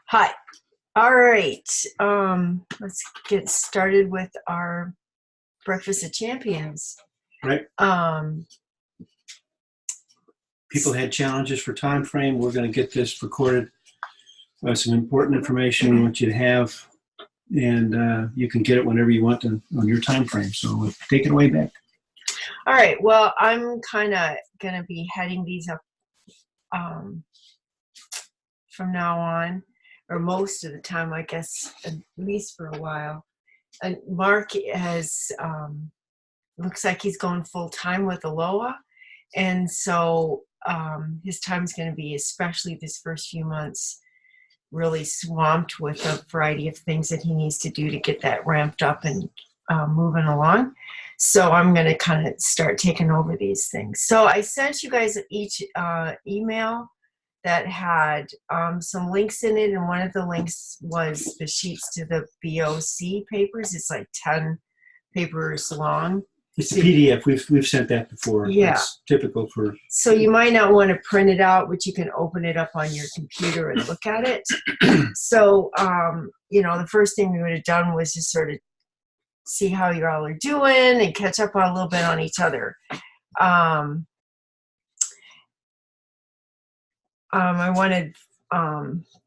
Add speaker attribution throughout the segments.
Speaker 1: Hi. All right. Let's get started with our Breakfast of Champions.
Speaker 2: Right. People had challenges for time frame. We're going to get this recorded. Some important information we want you to have, and you can get it whenever you want on your time frame. So take it away, Beck.
Speaker 1: All right. Well, I'm kind of going to be heading these up from now on, or most of the time, I guess, at least for a while. And Mark has looks like he's going full time with Aloha, and so his time's going to be, especially this first few months, really swamped with a variety of things that he needs to do to get that ramped up and moving along. So I'm going to kind of start taking over these things. So I sent you guys each email that had some links in it, and one of the links was the sheets to the BOC papers. It's like 10 papers long.
Speaker 2: It's a PDF. We've sent that before.
Speaker 1: Yeah.
Speaker 2: That's typical for...
Speaker 1: So you might not want to print it out, but you can open it up on your computer and look at it. So, the first thing we would have done was just sort of see how you all are doing and catch up on a little bit on each other. I want to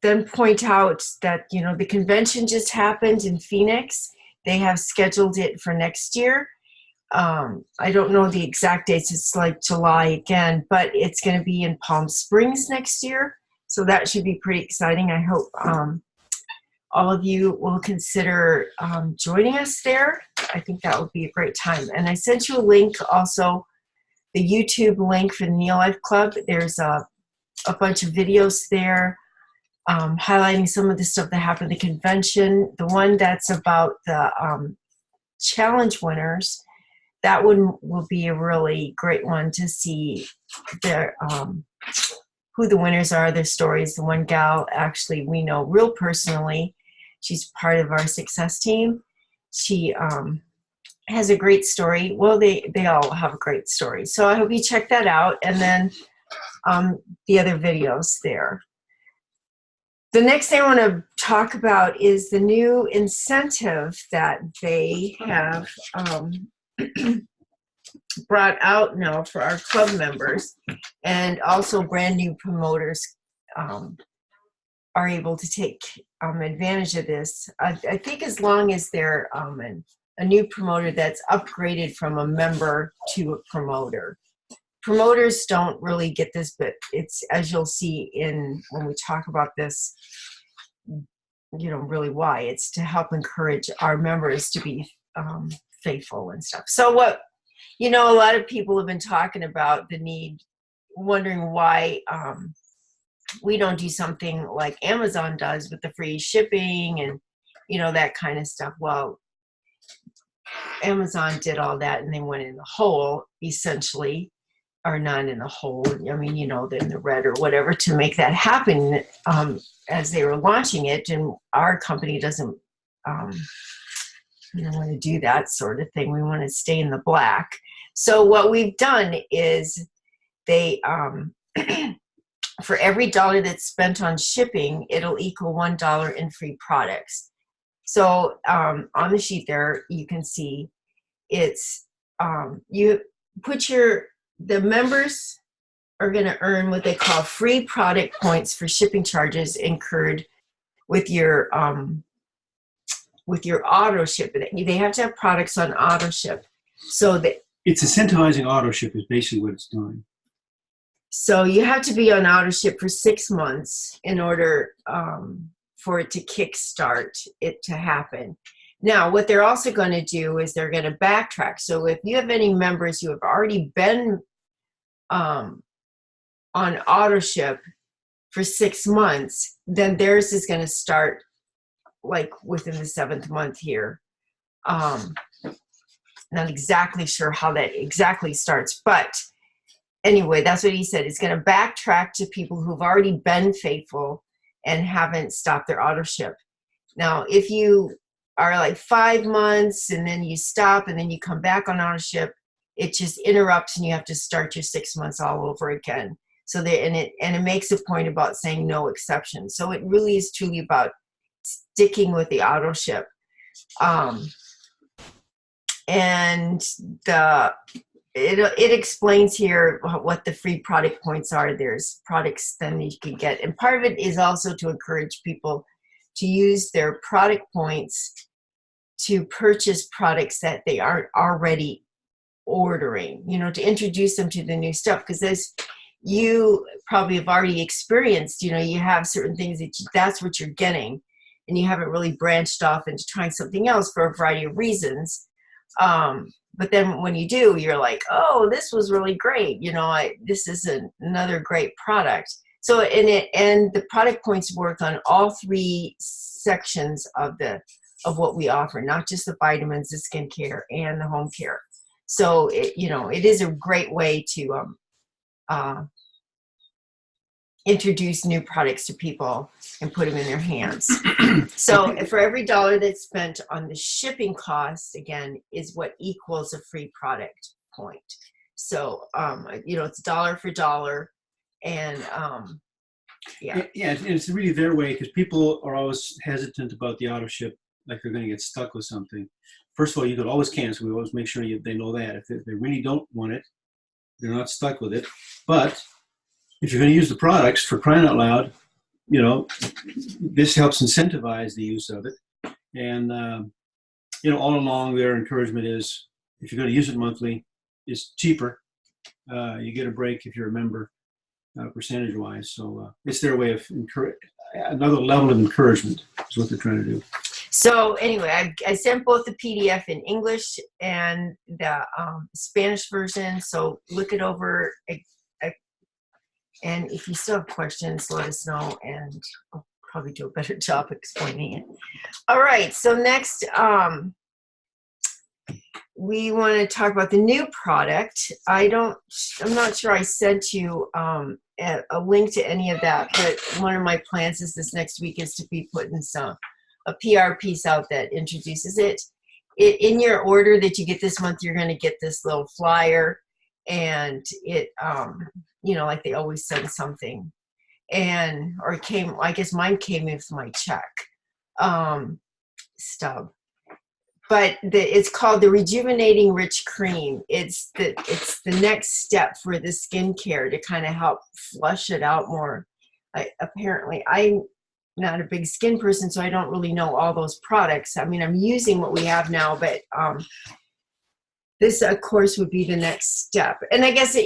Speaker 1: then point out that, the convention just happened in Phoenix. They have scheduled it for next year. I don't know the exact dates. It's like July again, but it's going to be in Palm Springs next year. So that should be pretty exciting. I hope all of you will consider joining us there. I think that would be a great time. And I sent you a link also, the YouTube link for the Neo Life Club. There's a bunch of videos there highlighting some of the stuff that happened at the convention. The one that's about the challenge winners, that one will be a really great one to see their who the winners are, their stories. The one gal, actually, we know real personally. She's part of our success team. She has a great story. Well, they all have a great story. So I hope you check that out. And then the other videos there. The next thing I want to talk about is the new incentive that they have brought out now for our club members, and also brand new promoters are able to take advantage of this. I think as long as they're a new promoter that's upgraded from a member to a promoter. Promoters don't really get this, but it's, as you'll see when we talk about this, really why. It's to help encourage our members to be faithful and stuff. So what, a lot of people have been talking about the need, wondering why we don't do something like Amazon does with the free shipping and, that kind of stuff. Well, Amazon did all that and they went in the hole, essentially, or not in the hole. I mean, they're in the red or whatever to make that happen as they were launching it. And our company doesn't want to do that sort of thing. We want to stay in the black. So what we've done is they, for every $1 that's spent on shipping, it'll equal $1 in free products. So on the sheet there, you can see it's, you put the members are going to earn what they call free product points for shipping charges incurred with your auto ship. They have to have products on auto ship. So that
Speaker 2: it's incentivizing auto ship is basically what it's doing.
Speaker 1: So you have to be on auto ship for 6 months in order for it to kickstart it to happen. Now, what they're also going to do is they're going to backtrack. So if you have any members who have already been on auto ship for 6 months, then theirs is going to start like within the 7th month here. Not exactly sure how that exactly starts, but anyway, that's what he said. It's going to backtrack to people who've already been faithful and haven't stopped their auto ship. Now, if you are like 5 months and then you stop and then you come back on auto ship, it just interrupts and you have to start your 6 months all over again. So it makes a point about saying no exceptions. So it really is truly about sticking with the auto ship. And it explains here what the free product points are. There's products then you can get. And part of it is also to encourage people to use their product points to purchase products that they aren't already ordering, to introduce them to the new stuff. Because as you probably have already experienced, you have certain things that's what you're getting, and you haven't really branched off into trying something else for a variety of reasons. But then when you do, you're like, oh, this was really great. This is another great product. So and the product points work on all three sections of what we offer, not just the vitamins, the skincare, and the home care. So it is a great way to introduce new products to people and put them in their hands. So for every dollar that's spent on the shipping costs, again, is what equals a free product point. So it's dollar for dollar, and yeah,
Speaker 2: it's really their way, because people are always hesitant about the auto ship, like they're going to get stuck with something. First of all, you could always cancel. We always make sure they know that. If they really don't want it, they're not stuck with it. But if you're going to use the products, for crying out loud, this helps incentivize the use of it. And, all along their encouragement is, if you're going to use it monthly, it's cheaper. You get a break if you're a member, percentage-wise. So it's their way of another level of encouragement is what they're trying to do.
Speaker 1: So anyway, I sent both the PDF in English and the Spanish version. So look it over. And if you still have questions, let us know, and I'll probably do a better job explaining it. All right. So next, we want to talk about the new product. I'm not sure I sent you a link to any of that, but one of my plans is this next week is to be putting a PR piece out that introduces it. In your order that you get this month, you're going to get this little flyer, and it, like they always send something, or it came, I guess mine came with my check stub. But it's called the Rejuvenating Rich Cream. It's the next step for the skincare to kind of help flush it out more. Apparently, I'm not a big skin person, so I don't really know all those products. I mean, I'm using what we have now, but this, of course, would be the next step. And I guess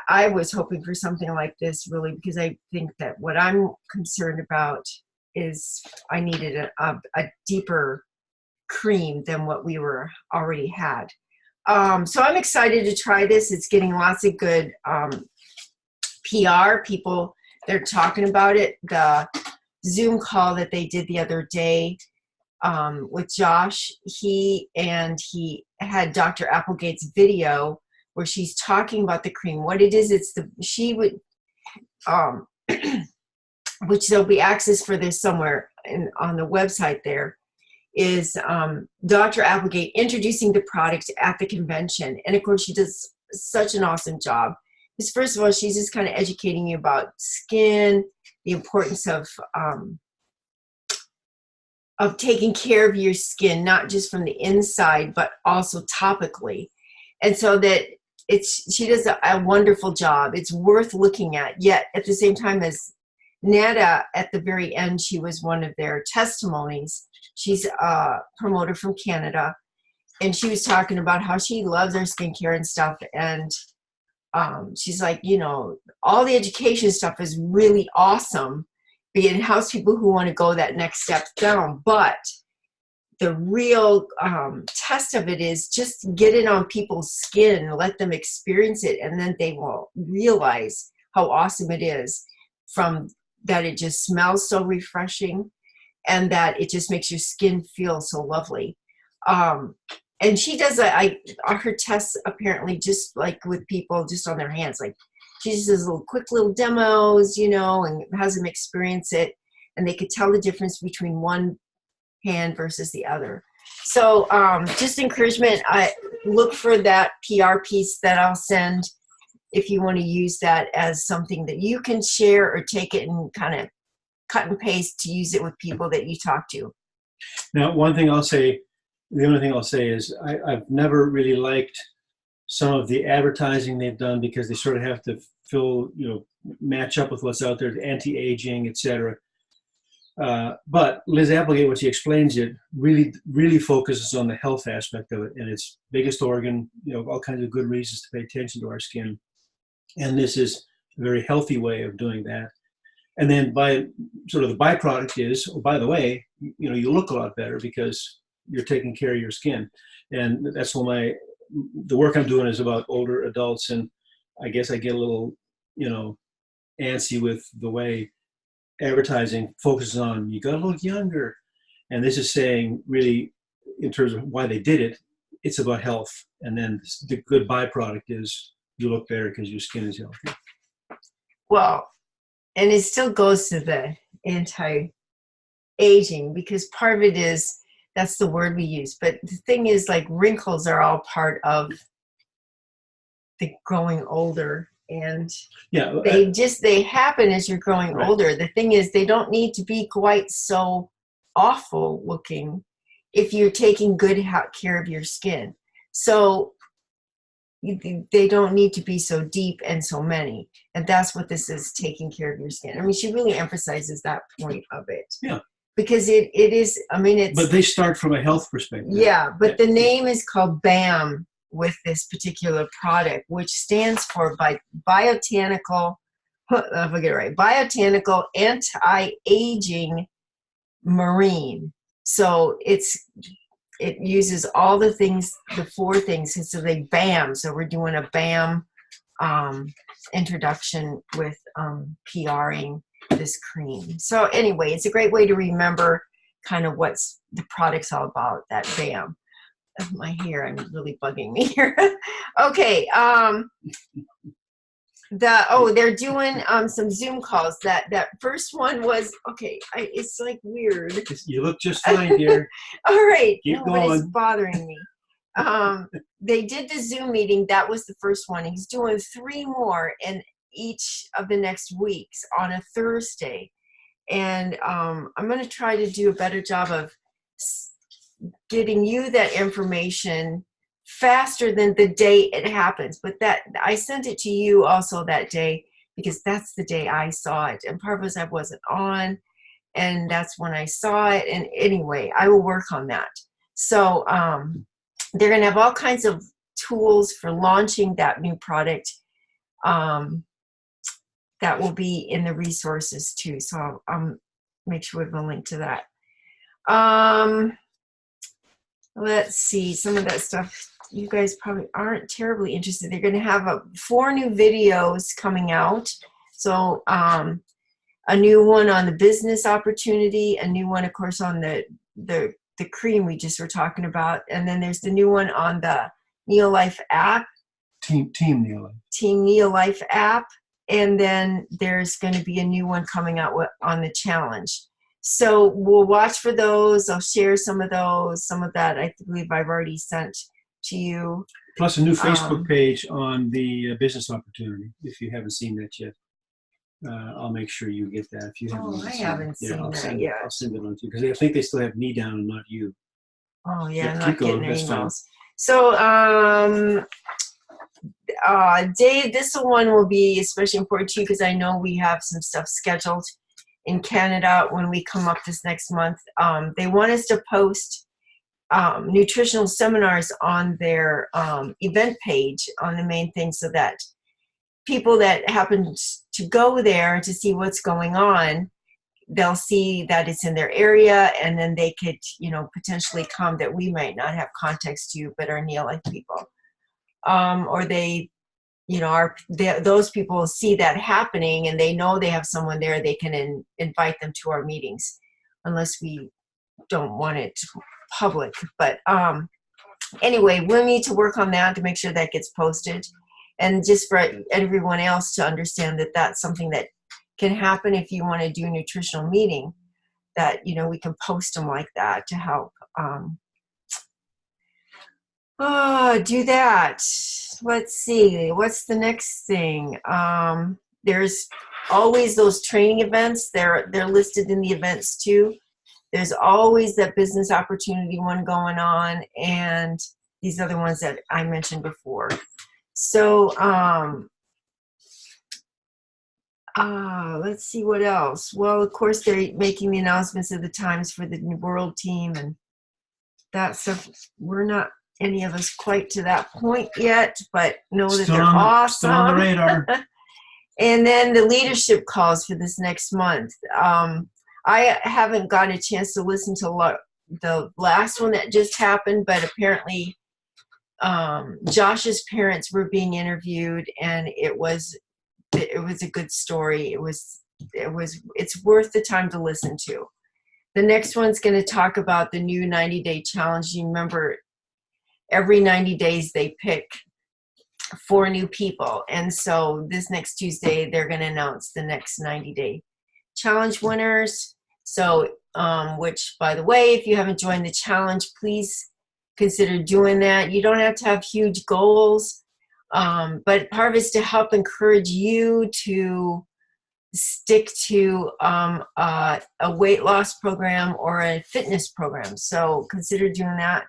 Speaker 1: I was hoping for something like this, really, because I think that what I'm concerned about is I needed a deeper cream than what we already had. So I'm excited to try this. It's getting lots of good PR. People, they're talking about it. The Zoom call that they did the other day with Josh, he had Dr. Applegate's video where she's talking about the cream. What it is, which there'll be access for this somewhere on the website there, is Dr. Applegate introducing the product at the convention. And of course, she does such an awesome job. Because first of all, she's just kind of educating you about skin, the importance of taking care of your skin, not just from the inside, but also topically. And so that she does a wonderful job. It's worth looking at. Yet at the same time, as Nada, at the very end, she was one of their testimonies. She's a promoter from Canada, and she was talking about how she loves her skincare and stuff. And she's like, all the education stuff is really awesome, it helps people who want to go that next step down. But the real test of it is just get it on people's skin, let them experience it, and then they will realize how awesome it is, from that it just smells so refreshing and that it just makes your skin feel so lovely. And she does her tests apparently just like with people just on their hands. Like she just does quick little demos, and has them experience it, and they could tell the difference between one hand versus the other. So just encouragement. I look for that PR piece that I'll send. if you want to use that as something that you can share or take it and kind of cut and paste to use it with people that you talk to.
Speaker 2: Now, the only thing I'll say is I've never really liked some of the advertising they've done because they sort of have to match up with what's out there, anti-aging, etc. But Liz Applegate, when she explains it, really focuses on the health aspect of it and its biggest organ, all kinds of good reasons to pay attention to our skin. And this is a very healthy way of doing that. And then by sort of the byproduct is, oh, by the way, you look a lot better because you're taking care of your skin. And that's when the work I'm doing is about older adults. And I guess I get a little, antsy with the way advertising focuses on, you got to look younger. And this is saying really, in terms of why they did it, it's about health. And then the good byproduct is you look better because your skin is healthy.
Speaker 1: Well, and it still goes to the anti-aging, because part of it is, that's the word we use. But the thing is, like, wrinkles are all part of the growing older. And
Speaker 2: yeah,
Speaker 1: they happen as you're growing
Speaker 2: right.
Speaker 1: older. The thing is, they don't need to be quite so awful looking if you're taking good care of your skin. So they don't need to be so deep and so many. And that's what this is, taking care of your skin. I mean, she really emphasizes that point of it.
Speaker 2: Yeah.
Speaker 1: Because it is, I mean, it's...
Speaker 2: But they start from a health perspective.
Speaker 1: Yeah, but the name is called BAM with this particular product, which stands for Botanical Anti-Aging Marine. So it uses all the things, the 4 things. So they BAM. So we're doing a BAM introduction with PRing this cream. So anyway, it's a great way to remember kind of what's the product's all about, that BAM. My hair, I'm really bugging me here. Okay. They're doing some Zoom calls. That first one was, okay, it's like weird.
Speaker 2: You look just fine, dear.
Speaker 1: All right.
Speaker 2: Keep
Speaker 1: But it's
Speaker 2: going.
Speaker 1: bothering me. They did the Zoom meeting. That was the first one. He's doing 3 more in each of the next weeks on a Thursday. And I'm going to try to do a better job of getting you that information faster than the day it happens. But that I sent it to you also that day because that's the day I saw it. And part of it I wasn't on, and that's when I saw it. And anyway, I will work on that. So they're going to have all kinds of tools for launching that new product that will be in the resources too. So I'll make sure we have a link to that. Let's see, some of that stuff you guys probably aren't terribly interested. They're going to have 4 new videos coming out. So a new one on the business opportunity, a new one, of course, on the cream we just were talking about, and then there's the new one on the Neolife app.
Speaker 2: Team Neolife.
Speaker 1: Team Neolife app, and then there's going to be a new one coming out on the challenge. So we'll watch for those. I'll share some of those. Some of that I believe I've already sent to you.
Speaker 2: Plus a new Facebook page on the business opportunity, if you haven't seen that yet. I'll make sure you get that if you haven't.
Speaker 1: I haven't seen that yet.
Speaker 2: I'll send it on to you because I think they still have me down and not you.
Speaker 1: Oh yeah, I'm
Speaker 2: keep
Speaker 1: not
Speaker 2: going.
Speaker 1: getting
Speaker 2: That's fine.
Speaker 1: emails. So Dave, this one will be especially important to you because I know we have some stuff scheduled in Canada when we come up this next month. They want us to post nutritional seminars on their event page on the main thing so that people that happen to go there to see what's going on, they'll see that it's in their area, and then they could, potentially come that we might not have contacts to, but are Neolife people. Or they, those people see that happening and they know they have someone there, they can invite them to our meetings, unless we don't want it public. But anyway, we'll need to work on that to make sure that gets posted. And just for everyone else to understand that that's something that can happen if you want to do a nutritional meeting, that, we can post them like that to help. Do that. Let's see. What's the next thing? There's always those training events. They're listed in the events too. There's always that business opportunity one going on, and these other ones that I mentioned before. So, let's see what else. Well, of course, they're making the announcements of the times for the world team and that stuff. We're not any of us quite to that point yet, but know that they're awesome.
Speaker 2: Still on the radar.
Speaker 1: And then the leadership calls for this next month. I haven't gotten a chance to listen to the last one that just happened, but apparently Josh's parents were being interviewed, and it was a good story. It's worth the time to listen to. The next one's going to talk about the new 90-day challenge. You remember, every 90 days they pick 4 new people, and so this next Tuesday they're going to announce the next 90-day challenge winners. So, which, by the way, if you haven't joined the challenge, please consider doing that. You don't have to have huge goals, but part of it is to help encourage you to stick to a weight loss program or a fitness program. So consider doing that.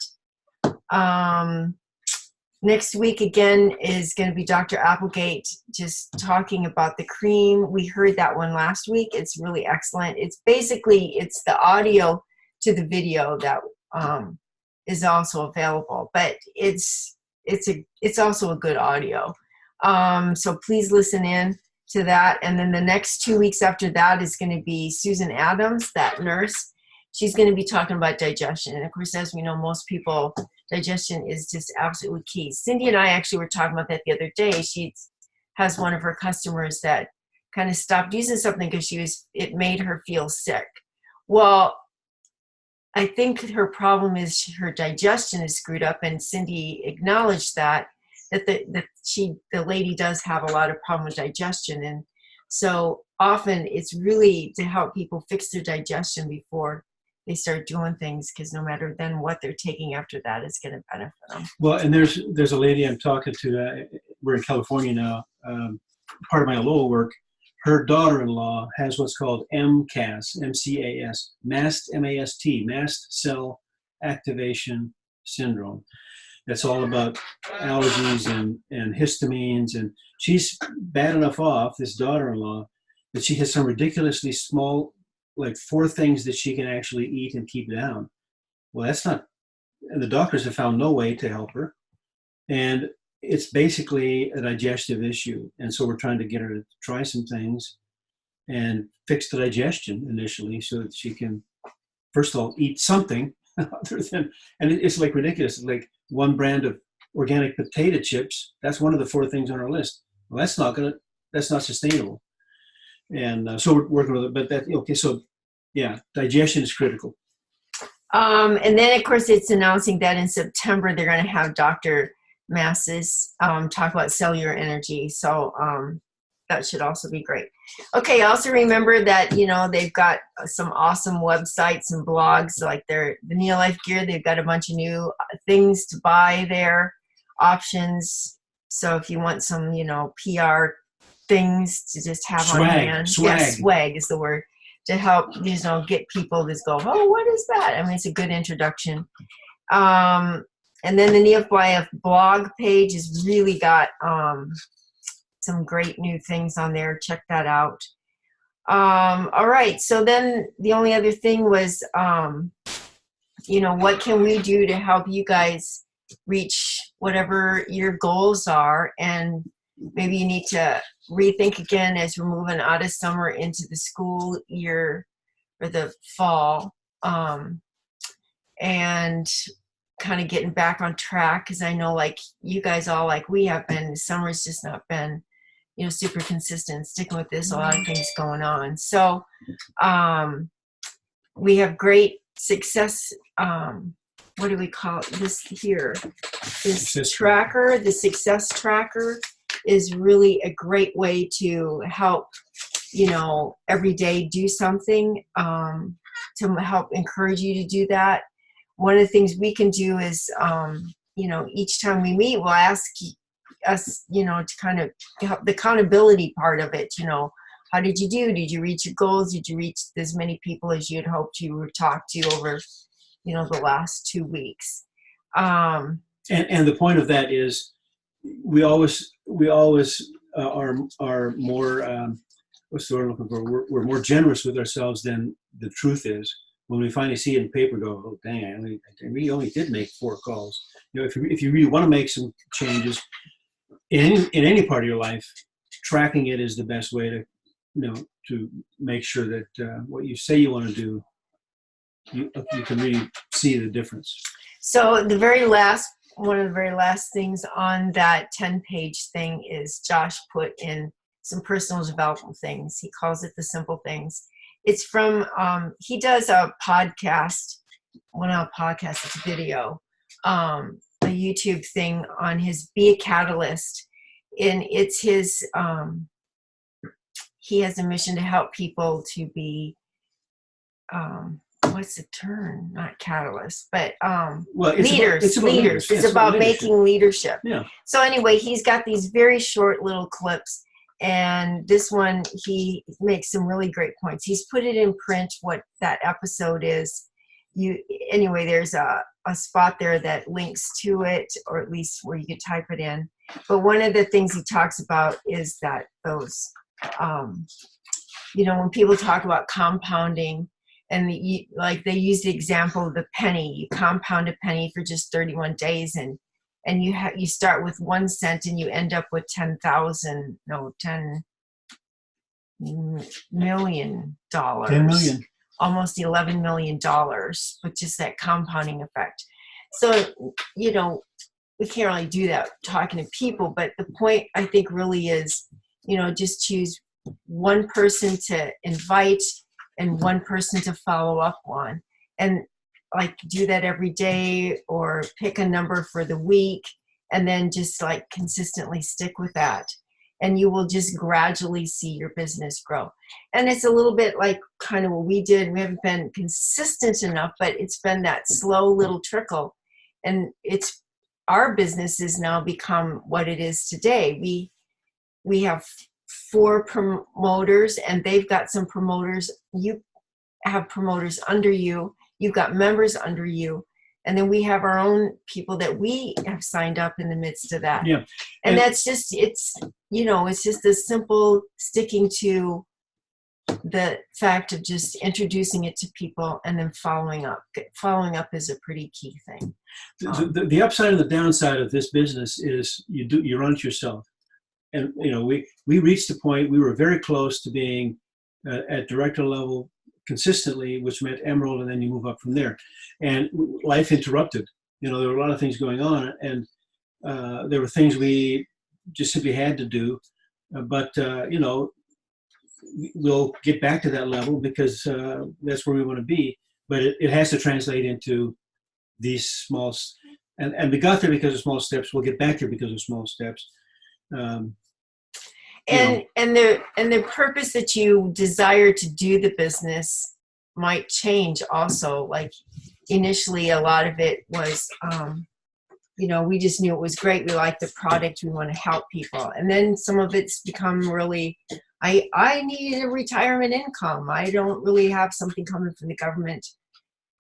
Speaker 1: Next week, again, is going to be Dr. Applegate just talking about the cream. We heard that one last week. It's really excellent. It's the audio to the video that is also available, but it's also a good audio. So please listen in to that. And then the next 2 weeks after that is going to be Susan Adams, that nurse. She's going to be talking about digestion. And of course, as we know, most people, digestion is just absolutely key. Cindy and I actually were talking about that the other day. She has one of her customers that kind of stopped using something because it made her feel sick. Well, I think her problem is her digestion is screwed up, and Cindy acknowledged that the lady does have a lot of problem with digestion, and so often it's really to help people fix their digestion before they start doing things, because no matter then what they're taking after that is going to benefit them.
Speaker 2: Well, and there's a lady I'm talking to. We're in California now. Part of my Aloha work. Her daughter-in-law has what's called MCAS, M-C-A-S, M-A-S-T, mast cell activation syndrome. That's all about allergies and histamines. And she's bad enough off, this daughter-in-law, that she has some ridiculously small, like 4 things that she can actually eat and keep down. Well, that's not, and the doctors have found no way to help her. And it's basically a digestive issue. And so we're trying to get her to try some things and fix the digestion initially so that she can, first of all, eat something other than, and it's like ridiculous. It's like one brand of organic potato chips. That's one of the 4 things on our list. Well, that's not sustainable. And so we're working with it, so yeah, digestion is critical.
Speaker 1: And then of course it's announcing that in September, they're going to have Dr. Masses talk about cellular energy. So that should also be great. Okay, also remember that, they've got some awesome websites and blogs, like the Neolife Gear. They've got a bunch of new things to buy there, options. So if you want some, PR things to just have on hand.
Speaker 2: Swag.
Speaker 1: Yeah, swag is the word, to help, get people to go, oh, what is that? I mean, it's a good introduction. And then the Neolife blog page has really got some great new things on there. Check that out. All right. So then the only other thing was, what can we do to help you guys reach whatever your goals are? And maybe you need to rethink again as we're moving out of summer into the school year or the fall, and kind of getting back on track. Because I know, like you guys all, like we have been, summer's just not been, super consistent, sticking with this, a lot of things going on. So we have great success. What do we call it? This here, this tracker, the success tracker, is really a great way to help, every day do something to help encourage you to do that. One of the things we can do is each time we meet, we'll ask us, to kind of help the accountability part of it. How did you do? Did you reach your goals? Did you reach as many people as you had hoped you would talk to over, the last 2 weeks?
Speaker 2: And the point of that is, we always are more what's the word I'm looking for? We're more generous with ourselves than the truth is. When we finally see it in paper, go, oh dang, we only did make 4 calls. If you really want to make some changes in any part of your life, tracking it is the best way to to make sure that what you say you want to do, you can really see the difference.
Speaker 1: So one of the very last things on that 10-page thing is Josh put in some personal development things. He calls it the simple things. It's from, he does a podcast, well, not a podcast, it's a video, a YouTube thing on his Be a Catalyst. And it's his, he has a mission to help people to be, what's the term? Not catalyst, but leaders.
Speaker 2: It's about leaders.
Speaker 1: It's about making leadership.
Speaker 2: Yeah.
Speaker 1: So anyway, he's got these very short little clips. And this one, he makes some really great points. He's put it in print, what that episode is. There's a spot there that links to it, or at least where you can type it in. But one of the things he talks about is that those, when people talk about compounding, and they use the example of the penny. You compound a penny for just 31 days, and you start with 1 cent and you end up with $10 million.
Speaker 2: 10 million.
Speaker 1: Almost $11 million, with just that compounding effect. So, we can't really do that talking to people, but the point I think really is, just choose one person to invite and one person to follow up on, and do that every day, or pick a number for the week, and then just consistently stick with that. And you will just gradually see your business grow. And it's a little bit like kind of what we did. We haven't been consistent enough, but it's been that slow little trickle. And our business has now become what it is today. We have 4 promoters, and they've got some promoters. You have promoters under you. You've got members under you. And then we have our own people that we have signed up in the midst of that.
Speaker 2: Yeah.
Speaker 1: And that's just, it's just as simple sticking to the fact of just introducing it to people and then following up. Following up is a pretty key thing.
Speaker 2: The upside and the downside of this business is you run it yourself. And, we reached a point, we were very close to being at director level consistently, which meant Emerald, and then you move up from there. And life interrupted. There were a lot of things going on, and there were things we just simply had to do. But we'll get back to that level because that's where we want to be. But it has to translate into these small, and we got there because of small steps. We'll get back there because of small steps.
Speaker 1: And the purpose that you desire to do the business might change also. Like initially, a lot of it was, we just knew it was great. We liked the product. We want to help people. And then some of it's become really, I need a retirement income. I don't really have something coming from the government.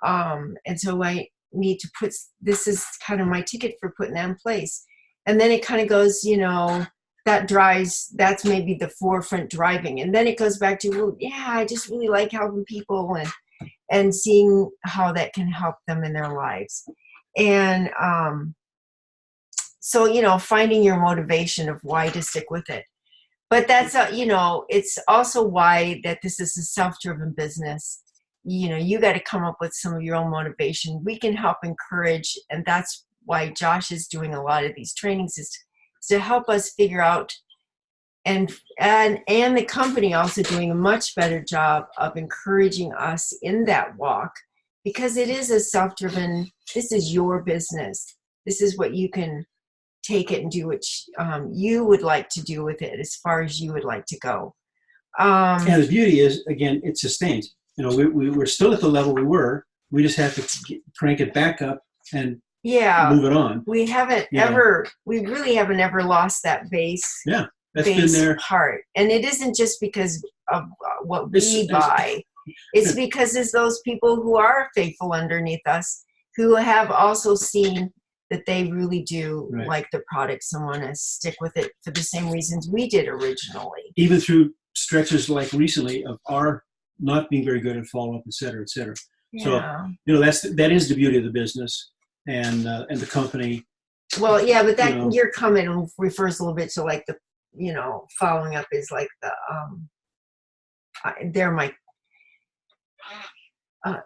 Speaker 1: And so I need to this is kind of my ticket for putting that in place. And then it kind of goes, that's maybe the forefront driving. And then it goes back to, well, yeah, I just really like helping people and seeing how that can help them in their lives. And so, finding your motivation of why to stick with it. But that's, it's also why that this is a self-driven business. You got to come up with some of your own motivation. We can help encourage, and that's why Josh is doing a lot of these trainings, is to help us figure out, and the company also doing a much better job of encouraging us in that walk, because it is a self-driven, this is your business. This is what you can take it and do what you would like to do with it as far as you would like to go.
Speaker 2: And the beauty is, again, it sustains. We're still at the level we were. We just have to crank it back up and
Speaker 1: Yeah.
Speaker 2: moving on.
Speaker 1: We haven't
Speaker 2: You know.
Speaker 1: ever, we really haven't ever lost that base.
Speaker 2: Yeah, that's been there.
Speaker 1: Part. And it isn't just because of what we
Speaker 2: It's-
Speaker 1: buy. It's because it's those people who are faithful underneath us who have also seen that they really do
Speaker 2: Right.
Speaker 1: like the products and want to stick with it for the same reasons we did originally.
Speaker 2: Even through stretches like recently of our not being very good at follow-up, et cetera, et cetera.
Speaker 1: Yeah.
Speaker 2: So, you know, that is the beauty of the business and the company.
Speaker 1: Well, yeah, but that,
Speaker 2: You know.
Speaker 1: your comment refers a little bit to like the, you know, following up is like the,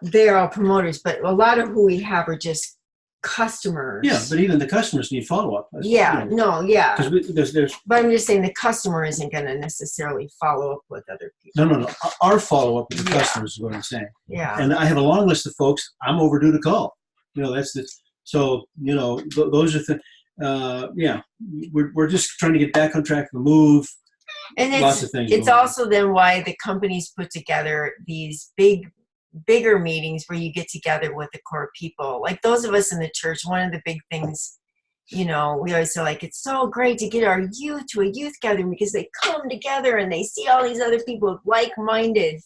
Speaker 1: they're all promoters, but a lot of who we have are just customers.
Speaker 2: Yeah, but even the customers need follow-up.
Speaker 1: Yeah,
Speaker 2: you know,
Speaker 1: no, yeah.
Speaker 2: because there's
Speaker 1: But I'm just saying the customer isn't going to necessarily follow up with other people.
Speaker 2: no. Our follow-up with the
Speaker 1: Yeah.
Speaker 2: customers is what I'm saying.
Speaker 1: Yeah.
Speaker 2: And I have a long list of folks I'm overdue to call. You know, that's the so you know those are the yeah. We're just trying to get back on track to move.
Speaker 1: And
Speaker 2: Lots of things
Speaker 1: it's
Speaker 2: going on.
Speaker 1: also then why the companies put together these bigger meetings where you get together with the core people. Like those of us in the church, one of the big things, you know, we always say like, it's so great to get our youth to a youth gathering because they come together and they see all these other people like-minded,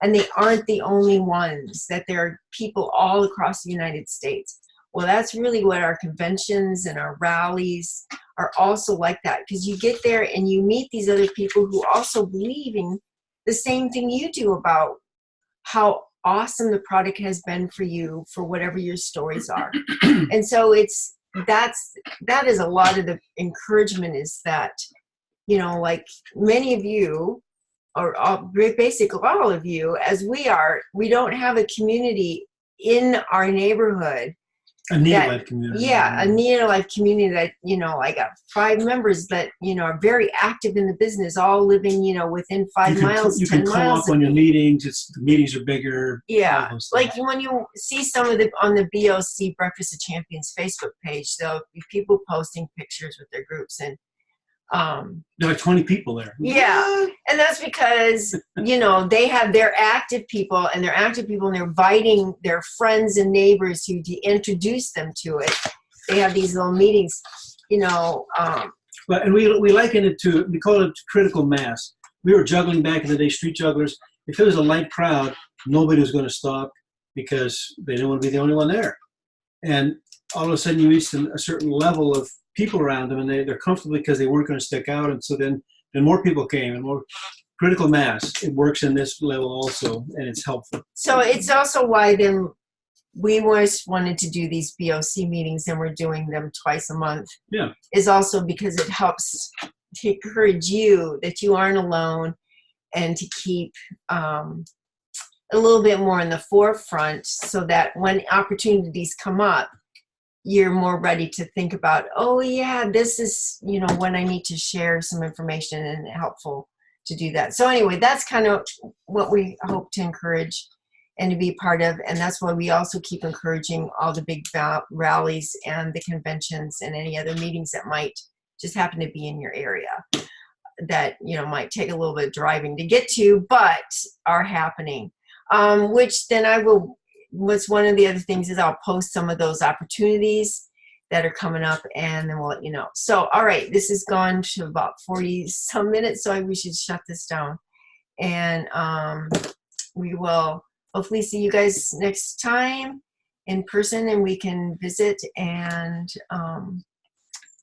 Speaker 1: and they aren't the only ones, that there are people all across the United States. Well, that's really what our conventions and our rallies are also like that, because you get there and you meet these other people who also believe in the same thing you do about how awesome the product has been for you, for whatever your stories are. And so that is a lot of the encouragement, is that, you know, like many of you, or basically all of you, as we are, we don't have a community in our neighborhood.
Speaker 2: A near-life community.
Speaker 1: Yeah, a near-life community that, you know, I got 5 members that, you know, are very active in the business, all living, you know, within 5 miles, 10
Speaker 2: You can
Speaker 1: miles.
Speaker 2: co-op on your meetings. The meetings are bigger.
Speaker 1: Yeah, like when you see some of the, on the BOC Breakfast of Champions Facebook page, there'll be people posting pictures with their groups, and
Speaker 2: there are 20 people there.
Speaker 1: yeah, and that's because, you know, they have their active people, and they're inviting their friends and neighbors who introduce them to it. They have these little meetings, you know.
Speaker 2: But and we liken it to, we call it critical mass. We were juggling back in the day, street jugglers. If it was a light crowd, nobody was going to stop because they didn't want to be the only one there. And all of a sudden, you reach a certain level of people around them, and they're comfortable because they weren't going to stick out. And so then more people came, and more critical mass. It works in this level also, and it's helpful. So
Speaker 1: it's also why then we always wanted to do these BOC meetings, and we're doing them twice a month.
Speaker 2: Yeah,
Speaker 1: is also because it helps to encourage you that you aren't alone, and to keep a little bit more in the forefront, so that when opportunities come up, you're more ready to think about, oh yeah, this is, you know, when I need to share some information, and helpful to do that. So anyway, that's kind of what we hope to encourage and to be part of. And that's why we also keep encouraging all the big rallies and the conventions and any other meetings that might just happen to be in your area, that, you know, might take a little bit of driving to get to, but are happening. Which then what's one of the other things is I'll post some of those opportunities that are coming up, and then we'll let you know. So, all right, this has gone to about 40 some minutes, so we should shut this down. And we will hopefully see you guys next time in person, and we can visit, and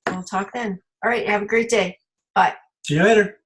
Speaker 1: we'll talk then. All right, have a great day. Bye.
Speaker 2: See you later.